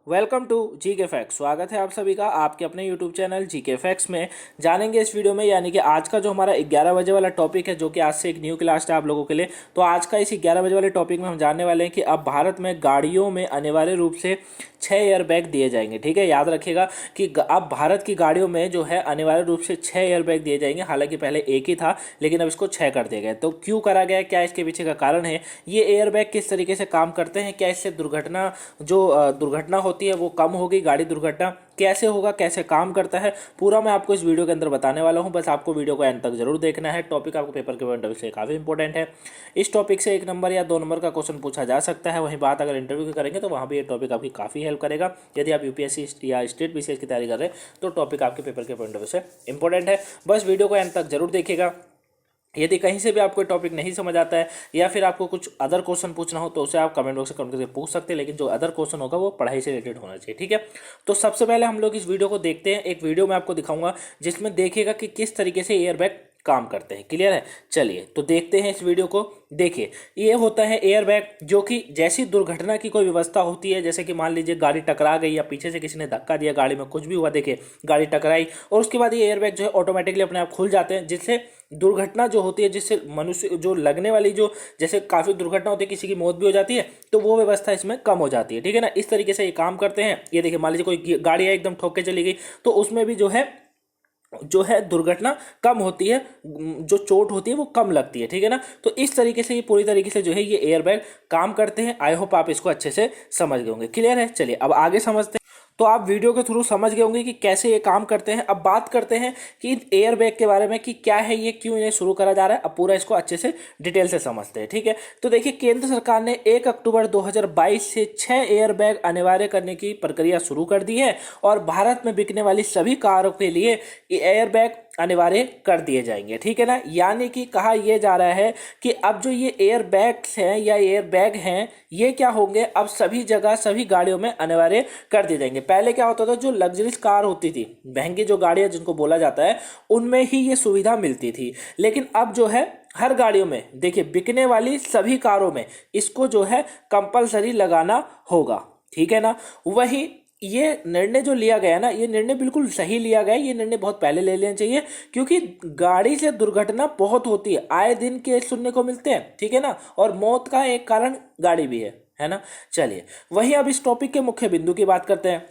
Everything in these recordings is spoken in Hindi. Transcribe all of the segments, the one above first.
Welcome to GK facts. स्वागत है आप सभी का आपके अपने यूट्यूब चैनल जीके फैक्ट्स में। जानेंगे इस वीडियो में, यानी कि आज का जो हमारा 11 बजे वाला टॉपिक है, जो कि आज से एक न्यू क्लास है आप लोगों के लिए। तो आज का इसी 11 बजे वाले टॉपिक में हम जानने वाले हैं कि अब भारत में गाड़ियों में अनिवार्य रूप से 6 एयरबैग दिए जाएंगे। ठीक है, याद रखिएगा कि अब भारत की गाड़ियों में जो है अनिवार्य रूप से 6 एयरबैग दिए जाएंगे। हालांकि पहले एक ही था, लेकिन अब इसको 6 कर दिया गया। तो क्यों करा गया, क्या इसके पीछे का कारण है, ये एयरबैग किस तरीके से काम करते हैं, क्या इससे दुर्घटना होती है वो कम होगी, गाड़ी दुर्घटना कैसे होगा, कैसे काम करता है, पूरा मैं आपको इस वीडियो के अंदर बताने वाला हूं। बस आपको वीडियो को एंड तक जरूर देखना है। टॉपिक आपको पेपर के पॉइंट ऑफ व्यू से काफी इंपॉर्टेंट है। इस टॉपिक से 1 नंबर या 2 नंबर का क्वेश्चन पूछा जा सकता है। वहीं बात अगर इंटरव्यू की करेंगे तो वहां भी ये टॉपिक आपकी काफी हेल्प करेगा। यदि आप यूपीएससी या स्टेट बीसीएस की तैयारी कर रहे हैं तो टॉपिक आपके पेपर के पॉइंट ऑफ व्यू से इंपॉर्टेंट है। बस वीडियो को एंड तक जरूर देखिएगा। यदि कहीं से भी आपको टॉपिक नहीं समझ आता है या फिर आपको कुछ अदर क्वेश्चन पूछना हो तो उसे आप कमेंट बॉक्स में कमेंट करके पूछ सकते हैं, लेकिन जो अदर क्वेश्चन होगा वो पढ़ाई से रिलेटेड होना चाहिए। ठीक है, तो सबसे पहले हम लोग इस वीडियो को देखते हैं। एक वीडियो मैं आपको दिखाऊंगा जिसमें देखिएगा कि किस तरीके से एयरबैग काम करते हैं। क्लियर है, चलिए तो देखते हैं इस वीडियो को। देखिए, ये होता है एयरबैग, जो कि जैसी दुर्घटना की कोई व्यवस्था होती है, जैसे कि मान लीजिए गाड़ी टकरा गई या पीछे से किसी ने धक्का दिया, गाड़ी में कुछ भी हुआ, देखिए गाड़ी टकराई और उसके बाद ये एयरबैग जो है ऑटोमेटिकली अपने आप खुल जाते हैं, जिससे दुर्घटना जो होती है, जिससे मनुष्य जो लगने वाली जो जैसे काफ़ी दुर्घटना होती है, किसी की मौत भी हो जाती है, तो वो व्यवस्था इसमें कम हो जाती है। ठीक है ना, इस तरीके से ये काम करते हैं। ये देखिए, मान लीजिए कोई गाड़ी है एकदम ठोक के चली गई, तो उसमें भी जो है दुर्घटना कम होती है, जो चोट होती है वो कम लगती है। ठीक है ना, तो इस तरीके से ये पूरी तरीके से जो है ये एयरबैग काम करते हैं। आई होप आप इसको अच्छे से समझ गए होंगे। क्लियर है, चलिए अब आगे समझते हैं। तो आप वीडियो के थ्रू समझ गए होंगे कि कैसे ये काम करते हैं। अब बात करते हैं कि एयरबैग के बारे में, कि क्या है ये, क्यों इन्हें शुरू करा जा रहा है। अब पूरा इसको अच्छे से डिटेल से समझते हैं। ठीक है, तो देखिए, केंद्र सरकार ने 1 अक्टूबर 2022 से 6 एयरबैग अनिवार्य करने की प्रक्रिया शुरू कर दी है और भारत में बिकने वाली सभी कारों के लिए एयरबैग अनिवार्य कर दिए जाएंगे। ठीक है ना, यानी कि कहा यह जा रहा है कि अब जो ये एयरबैग्स हैं या एयरबैग हैं, ये क्या होंगे, अब सभी जगह सभी गाड़ियों में अनिवार्य कर दिए जाएंगे। पहले क्या होता था, जो लग्जरीज कार होती थी, महंगी जो गाड़ियां जिनको बोला जाता है, उनमें ही ये सुविधा मिलती थी। लेकिन अब जो है हर गाड़ियों में, देखिए बिकने वाली सभी कारों में इसको जो है कंपलसरी लगाना होगा। ठीक है ना, वही ये निर्णय जो लिया गया ना, ये निर्णय बिल्कुल सही लिया गया। ये निर्णय बहुत पहले ले लेना चाहिए, क्योंकि गाड़ी से दुर्घटना बहुत होती है, आए दिन केस सुनने को मिलते हैं। ठीक है ना, और मौत का एक कारण गाड़ी भी है ना। चलिए, वहीं अब इस टॉपिक के मुख्य बिंदु की बात करते हैं।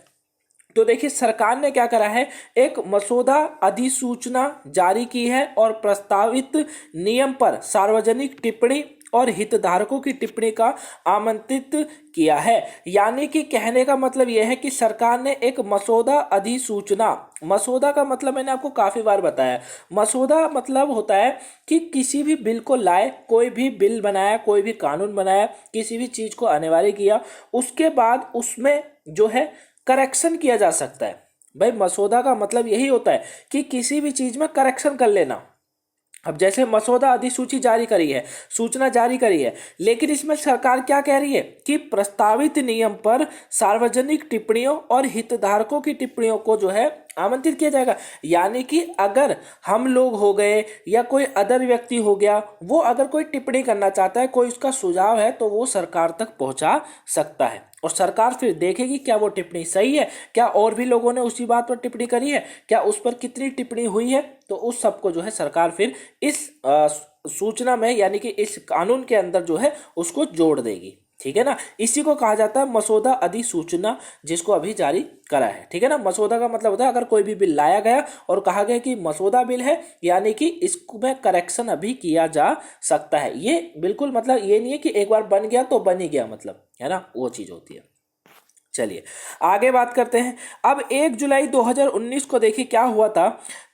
तो देखिए, सरकार ने क्या करा है, एक मसौदा अधिसूचना जारी की है और प्रस्तावित नियम पर सार्वजनिक टिप्पणी और हितधारकों की टिप्पणी का आमंत्रित किया है। यानी कि कहने का मतलब यह है कि सरकार ने एक मसौदा अधिसूचना, मसौदा का मतलब मैंने आपको काफी बार बताया, मसौदा मतलब होता है कि किसी भी बिल को लाए, कोई भी बिल बनाया, कोई भी कानून बनाया, किसी भी चीज को अनिवार्य किया, उसके बाद उसमें जो है करेक्शन किया जा सकता है। भाई, मसौदा का मतलब यही होता है कि किसी भी चीज में करेक्शन कर लेना। अब जैसे मसौदा अधिसूची जारी करी है, सूचना जारी करी है, लेकिन इसमें सरकार क्या कह रही है कि प्रस्तावित नियम पर सार्वजनिक टिप्पणियों और हितधारकों की टिप्पणियों को जो है आमंत्रित किया जाएगा। यानी कि अगर हम लोग हो गए या कोई अदर व्यक्ति हो गया, वो अगर कोई टिप्पणी करना चाहता है, कोई उसका सुझाव है, तो वो सरकार तक पहुंचा सकता है और सरकार फिर देखेगी क्या वो टिप्पणी सही है, क्या और भी लोगों ने उसी बात पर टिप्पणी करी है, क्या उस पर कितनी टिप्पणी हुई है, तो उस सबको जो है सरकार फिर इस सूचना में, यानी कि इस कानून के अंदर जो है उसको जोड़ देगी। ठीक है ना, इसी को कहा जाता है मसौदा अधिसूचना, जिसको अभी जारी करा है। ठीक है ना, मसौदा का मतलब होता है अगर कोई भी बिल लाया गया और कहा गया कि मसौदा बिल है, यानी कि इसमें करेक्शन अभी किया जा सकता है। ये बिल्कुल मतलब ये नहीं है कि एक बार बन गया तो बन ही गया, मतलब है ना, वो चीज होती है। चलिए आगे बात करते हैं। अब 1 जुलाई 2019 को देखिए क्या हुआ था,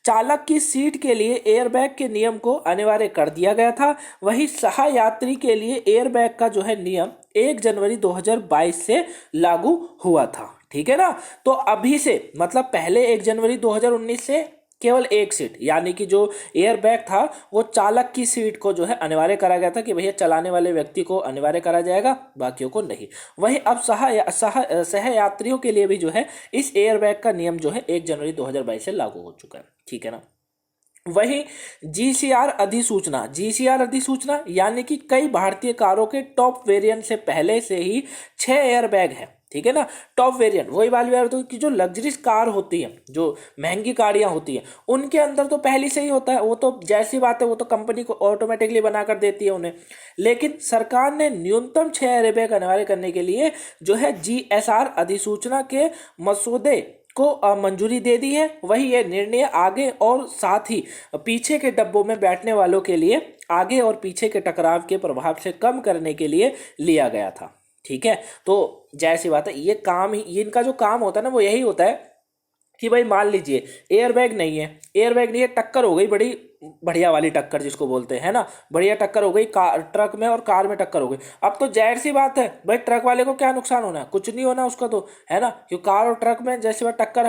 चालक की सीट के लिए एयरबैग के नियम को अनिवार्य कर दिया गया था। वही सह यात्री के लिए एयरबैग का जो है नियम 1 जनवरी 2022 से लागू हुआ था। ठीक है ना, तो अभी से मतलब पहले 1 जनवरी 2019 से केवल एक सीट, यानी कि जो एयरबैग था वो चालक की सीट को जो है अनिवार्य करा गया था कि भैया चलाने वाले व्यक्ति को अनिवार्य करा जाएगा, बाकियों को नहीं। वहीं अब सह यात्रियों के लिए भी जो है इस एयरबैग का नियम जो है 1 जनवरी 2022 से लागू हो चुका है। ठीक है ना, वही जीसीआर अधिसूचना यानी कि कई भारतीय कारों के टॉप वेरिएंट से पहले से ही 6 एयरबैग है। ठीक है ना। टॉप वेरिएंट वही वाली बात होती है कि जो लग्जरीज कार होती है, जो महंगी गाड़ियां होती हैं, उनके अंदर तो पहले से ही होता है, वो तो जैसी बात है वो तो कंपनी को ऑटोमेटिकली बना कर देती है उन्हें। लेकिन सरकार ने न्यूनतम 6 एयरबैग अनिवार्य करने के लिए जो है GSR अधिसूचना के मसौदे को मंजूरी दे दी है। वही ये निर्णय आगे और साथ ही पीछे के डब्बों में बैठने वालों के लिए आगे और पीछे के टकराव के प्रभाव से कम करने के लिए लिया गया था। ठीक है, तो जैसी बात है, ये काम ही, ये इनका जो काम होता है ना वो यही होता है कि भाई मान लीजिए एयरबैग नहीं है, एयरबैग नहीं है, टक्कर हो गई, बड़ी बढ़िया वाली टक्कर जिसको बोलते हैं ना, बढ़िया टक्कर हो गई कार, ट्रक में और कार में टक्कर हो गई। अब तो जाहिर सी बात है भाई ट्रक वाले को क्या नुकसान होना है, कुछ नहीं होना उसका तो, है ना, क्योंकि कार और ट्रक में जैसे बात टक्कर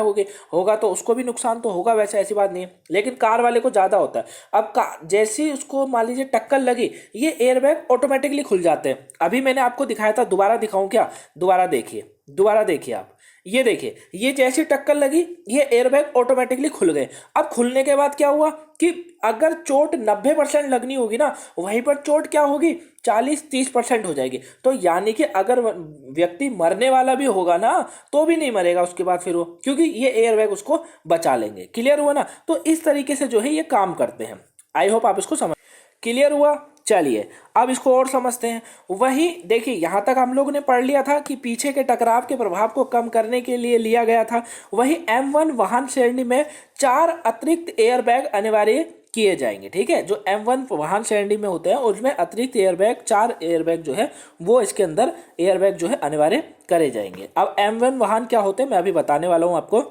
होगा तो उसको भी नुकसान तो होगा, वैसे ऐसी बात नहीं है, लेकिन कार वाले को ज़्यादा होता है। अब जैसे ही उसको मान लीजिए टक्कर लगी, ये एयरबैग ऑटोमेटिकली खुल जाते हैं। अभी मैंने आपको दिखाया था, दोबारा दिखाऊं क्या, दोबारा देखिए आप, ये देखिए, ये जैसी टक्कर लगी ये एयरबैग ऑटोमेटिकली खुल गए। अब खुलने के बाद क्या हुआ कि अगर चोट 90% लगनी होगी ना, वहीं पर चोट क्या होगी 40-30% हो जाएगी। तो यानी कि अगर व्यक्ति मरने वाला भी होगा ना तो भी नहीं मरेगा उसके बाद फिर वो, क्योंकि ये एयरबैग उसको बचा लेंगे। क्लियर हुआ ना। तो इस तरीके से जो है ये काम करते हैं। आई होप आप इसको समझ, क्लियर हुआ। चलिए अब इसको और समझते हैं। वही देखिए, यहाँ तक हम लोगों ने पढ़ लिया था कि पीछे के टकराव के प्रभाव को कम करने के लिए लिया गया था। वही M1 वाहन श्रेणी में 4 अतिरिक्त एयरबैग अनिवार्य किए जाएंगे। ठीक है, जो M1 वाहन श्रेणी में होते हैं उसमें अतिरिक्त एयरबैग 4 एयरबैग जो है वो इसके अंदर एयरबैग जो है अनिवार्य करे जाएंगे। अब M1 वाहन क्या होते हैं मैं अभी बताने वाला हूँ आपको।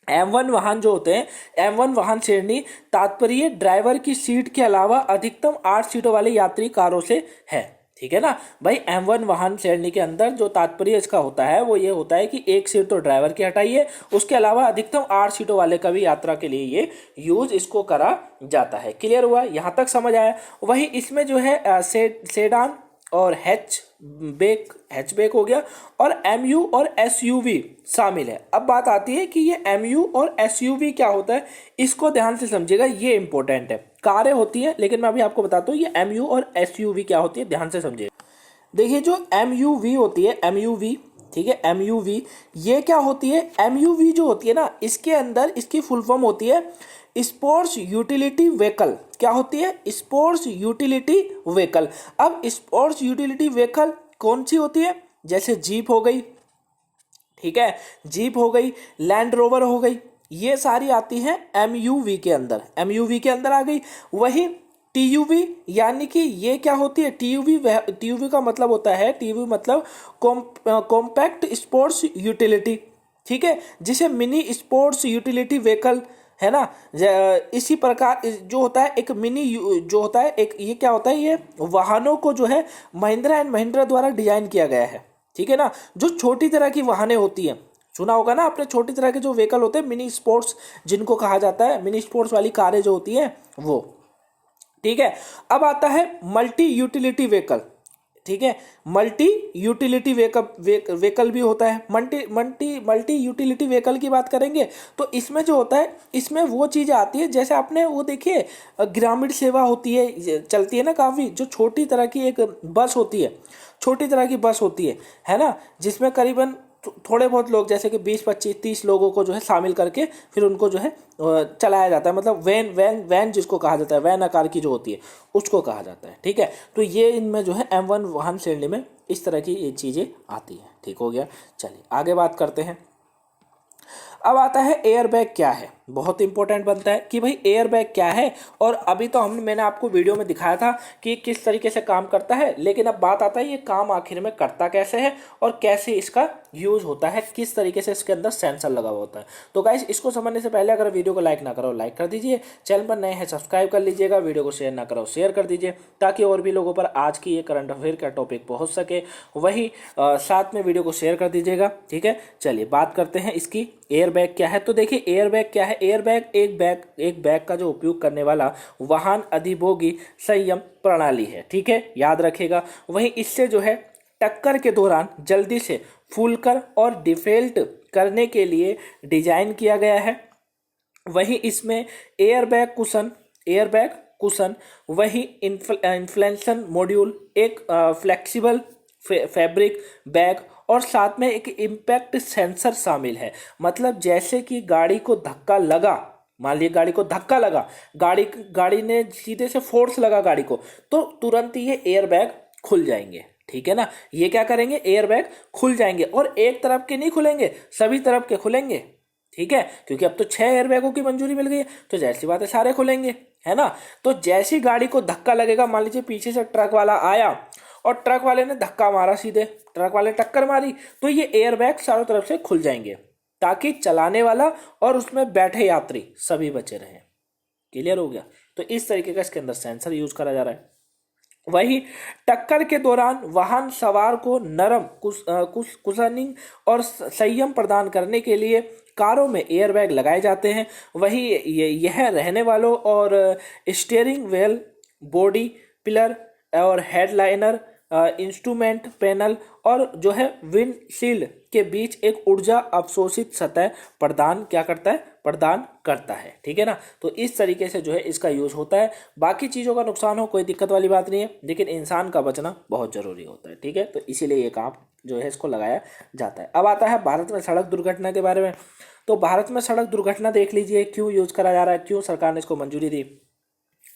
M1 वाहन जो होते हैं, M1 वाहन श्रेणी तात्पर्य ड्राइवर की सीट के अलावा अधिकतम 8 सीटों वाली यात्री कारों से है। ठीक है ना भाई। M1 वाहन श्रेणी के अंदर जो तात्पर्य इसका होता है वो ये होता है कि एक सीट तो ड्राइवर की हटाइए, उसके अलावा अधिकतम 8 सीटों वाले का भी यात्रा के लिए ये यूज इसको करा जाता है। क्लियर हुआ, यहाँ तक समझ आया। वही इसमें जो है सेडान और हैचबैक हो गया और MU और SUV शामिल है। अब बात आती है कि ये MU और SUV क्या होता है, इसको ध्यान से समझिएगा, ये इंपॉर्टेंट है। कारें होती हैं लेकिन मैं अभी आपको बताता हूँ ये MU और SUV क्या होती है, ध्यान से समझिएगा। देखिए जो MUV होती है, MUV, ठीक है, MUV ये क्या होती है, MUV जो होती है ना, इसके अंदर इसकी फुल फॉर्म होती है स्पोर्ट्स यूटिलिटी व्हीकल। क्या होती है, स्पोर्ट्स यूटिलिटी व्हीकल। अब स्पोर्ट्स यूटिलिटी व्हीकल कौन सी होती है, जैसे जीप हो गई, ठीक है, जीप हो गई, लैंड रोवर हो गई, ये सारी आती हैं MUV के अंदर, MUV के अंदर आ गई। वही TUV यानी कि ये क्या होती है, TUV का मतलब होता है, TUV मतलब कॉम्पैक्ट स्पोर्ट्स यूटिलिटी, ठीक है, जिसे मिनी स्पोर्ट्स यूटिलिटी व्हीकल, है ना। इसी प्रकार जो होता है एक मिनी जो होता है एक, ये क्या होता है, ये वाहनों को जो है महिंद्रा एंड महिंद्रा द्वारा डिजाइन किया गया है। ठीक है ना, जो छोटी तरह की वाहनें होती हैं, सुना होगा ना आपने, छोटी तरह के जो व्हीकल होते हैं मिनी स्पोर्ट्स जिनको कहा जाता है, मिनी स्पोर्ट्स वाली कारें जो होती हैं वो। ठीक है, अब आता है मल्टी यूटिलिटी व्हीकल। ठीक है, मल्टी यूटिलिटी व्हीकल भी होता है। मल्टी यूटिलिटी व्हीकल की बात करेंगे तो इसमें जो होता है, इसमें वो चीज़ें आती है जैसे आपने वो देखिए ग्रामीण सेवा होती है, चलती है ना काफ़ी, जो छोटी तरह की एक बस होती है, छोटी तरह की बस होती है ना, जिसमें करीबन थोड़े बहुत लोग जैसे कि 20-25-30 लोगों को जो है शामिल करके फिर उनको जो है चलाया जाता है। मतलब वैन जिसको कहा जाता है, वैन आकार की जो होती है उसको कहा जाता है। ठीक है, तो ये इनमें जो है M1 वाहन श्रेणी में इस तरह की ये चीज़ें आती हैं। ठीक हो गया, चलिए आगे बात करते हैं। अब आता है एयरबैग क्या है, बहुत इंपॉर्टेंट बनता है कि भाई एयरबैग क्या है। और अभी तो मैंने आपको वीडियो में दिखाया था कि किस तरीके से काम करता है, लेकिन अब बात आता है ये काम आखिर में करता कैसे है और कैसे इसका यूज होता है, किस तरीके से इसके अंदर सेंसर लगा हुआ होता है। तो गाइस इसको समझने से पहले अगर वीडियो को लाइक ना करो लाइक कर दीजिए, चैनल पर नए हैं सब्सक्राइब कर लीजिएगा, वीडियो को शेयर ना करो शेयर कर दीजिए ताकि और भी लोगों पर आज की ये करंट अफेयर का टॉपिक पहुँच सके। वही साथ में वीडियो को शेयर कर दीजिएगा। ठीक है, चलिए बात करते हैं इसकी एयरबैग क्या है। तो देखिए एयरबैग क्या है, एयरबैग एक बैग का जो उपयोग करने वाला वाहन अधिभोगी संयम प्रणाली है। ठीक है, याद रखिएगा। वहीं इससे जो है टक्कर के दौरान जल्दी से फूलकर और डिफेल्ट करने के लिए डिजाइन किया गया है। वहीं इसमें एयरबैग कुशन, वही इन्फ्लेशन मॉड्यूल, एक फ्लेक्सिबल फैब्रिक बैग और साथ में एक इम्पैक्ट सेंसर शामिल है। मतलब जैसे कि गाड़ी को धक्का लगा, मान लीजिए गाड़ी को धक्का लगा, गाड़ी ने सीधे से फोर्स लगा गाड़ी को, तो तुरंत ही ये एयरबैग खुल जाएंगे। ठीक है ना, ये क्या करेंगे, एयरबैग खुल जाएंगे और एक तरफ के नहीं खुलेंगे, सभी तरफ के खुलेंगे। ठीक है, क्योंकि अब तो 6 एयरबैगों की मंजूरी मिल गई है, तो जाहिर सी बात है सारे खुलेंगे, है ना। तो जैसी गाड़ी को धक्का लगेगा, मान लीजिए पीछे से ट्रक वाला आया और ट्रक वाले ने धक्का मारा, सीधे ट्रक वाले टक्कर मारी, तो ये एयरबैग चारों तरफ से खुल जाएंगे ताकि चलाने वाला और उसमें बैठे यात्री सभी बचे रहें। क्लियर हो गया। तो इस तरीके का इसके अंदर सेंसर यूज करा जा रहा है। वही टक्कर के दौरान वाहन सवार को नरम कुशनिंग और संयम प्रदान करने के लिए कारों में एयरबैग लगाए जाते हैं। वही यह रहने वालों और स्टीयरिंग व्हील, बॉडी पिलर और हेडलाइनर, इंस्ट्रूमेंट पैनल और जो है विंडशील्ड के बीच एक ऊर्जा अवशोषित सतह प्रदान क्या करता है, प्रदान करता है। ठीक है ना, तो इस तरीके से जो है इसका यूज होता है। बाकी चीज़ों का नुकसान हो कोई दिक्कत वाली बात नहीं है, लेकिन इंसान का बचना बहुत जरूरी होता है। ठीक है, तो इसीलिए ये काम जो है इसको लगाया जाता है। अब आता है भारत में सड़क दुर्घटना के बारे में। तो भारत में सड़क दुर्घटना देख लीजिए क्यों यूज करा जा रहा है, क्यों सरकार ने इसको मंजूरी दी।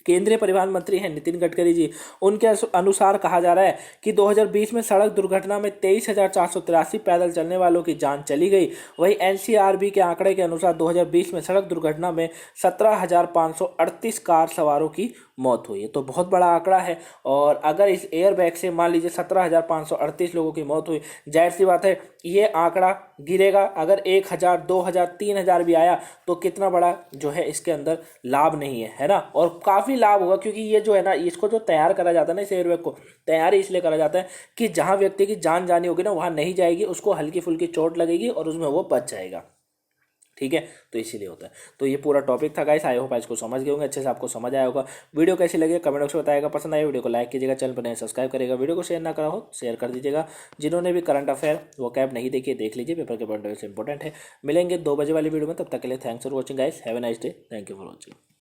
केंद्रीय परिवहन मंत्री हैं नितिन गडकरी जी, उनके अनुसार कहा जा रहा है कि 2020 में सड़क दुर्घटना में 23,483 पैदल चलने वालों की जान चली गई। वहीं एनसीआरबी के आंकड़े के अनुसार 2020 में सड़क दुर्घटना में 17,538 कार सवारों की मौत हुई है। तो बहुत बड़ा आंकड़ा है। और अगर इस एयरबैग से मान लीजिए 17,538 लोगों की मौत हुई, जाहिर सी बात है ये आंकड़ा गिरेगा। अगर 1,000, 2,000, 3,000 भी आया तो कितना बड़ा जो है इसके अंदर लाभ नहीं है ना। और काफ़ी लाभ होगा, क्योंकि ये जो है ना, इसको जो तैयार करा जाता है ना, इस एयरबैग को तैयार इसलिए करा जाता है कि जहाँ व्यक्ति की जान जानी होगी ना, वहाँ नहीं जाएगी, उसको हल्की फुल्की चोट लगेगी और उसमें वो बच जाएगा। ठीक है, तो इसीलिए होता है। तो ये पूरा टॉपिक था गाइस, आई होप इसको समझ गए होंगे, अच्छे से आपको समझ आया होगा। वीडियो कैसी लगी कमेंट बॉक्स में बताइएगा। पसंद आए वीडियो को लाइक कीजिएगा, चैनल पर नए सब्सक्राइब करिएगा, वीडियो को शेयर ना करा हो शेयर कर दीजिएगा। जिन्होंने भी करंट अफेयर वो कैब नहीं देखी देख लीजिए, पेपर के पॉइंट ऑफ व्यू से इंपॉर्टेंट है। मिलेंगे 2 बजे वाली वीडियो में, तब तक के लिए thanks for watching guys, have a nice day, thank you for watching.